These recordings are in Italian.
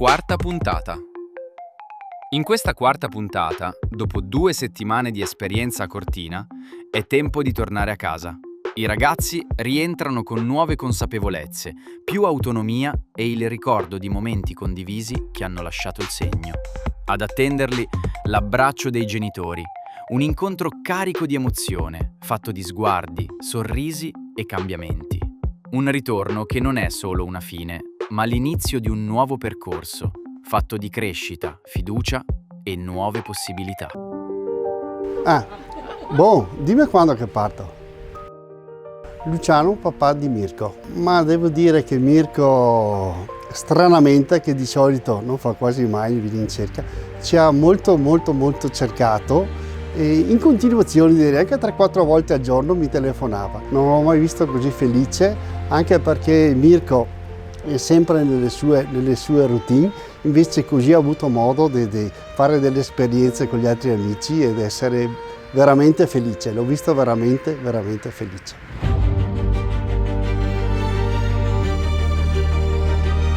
Quarta puntata. In questa quarta puntata, dopo 2 settimane di esperienza a Cortina, è tempo di tornare a casa. I ragazzi rientrano con nuove consapevolezze, più autonomia e il ricordo di momenti condivisi che hanno lasciato il segno. Ad attenderli l'abbraccio dei genitori, un incontro carico di emozione, fatto di sguardi, sorrisi e cambiamenti. Un ritorno che non è solo una fine, ma l'inizio di un nuovo percorso, fatto di crescita, fiducia e nuove possibilità. Dimmi quando che parto. Luciano, papà di Mirko. Ma devo dire che Mirko, stranamente, che di solito non fa quasi mai il video in cerca, ci ha molto cercato e in continuazione, direi anche 3-4 volte al giorno mi telefonava. Non l'ho mai visto così felice, anche perché Mirko è sempre nelle sue routine, invece così ha avuto modo di fare delle esperienze con gli altri amici ed essere veramente felice. L'ho visto veramente felice.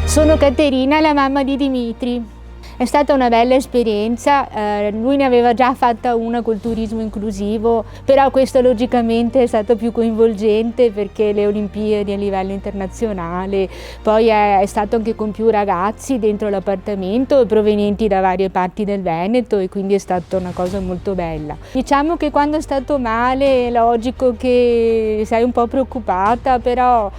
Sono Caterina, la mamma di Dimitri. È stata una bella esperienza, lui ne aveva già fatta una col turismo inclusivo, però questa logicamente è stata più coinvolgente perché le Olimpiadi a livello internazionale, poi è stato anche con più ragazzi dentro l'appartamento provenienti da varie parti del Veneto e quindi è stata una cosa molto bella. Diciamo che quando è stato male è logico che sei un po' preoccupata, però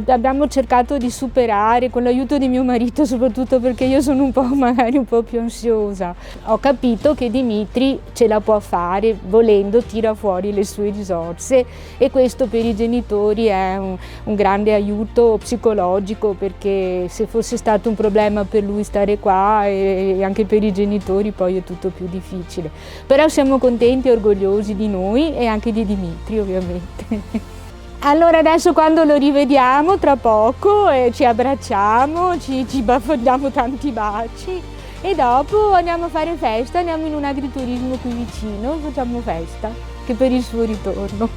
abbiamo cercato di superare con l'aiuto di mio marito, soprattutto perché io sono magari un po' più ansiosa. Ho capito che Dimitri ce la può fare, volendo tira fuori le sue risorse e questo per i genitori è un grande aiuto psicologico, perché se fosse stato un problema per lui stare qua e anche per i genitori poi è tutto più difficile. Però siamo contenti e orgogliosi di noi e anche di Dimitri, ovviamente. Allora adesso quando lo rivediamo tra poco ci abbracciamo, ci diamo tanti baci e dopo andiamo a fare festa, andiamo in un agriturismo qui vicino, facciamo festa, che per il suo ritorno.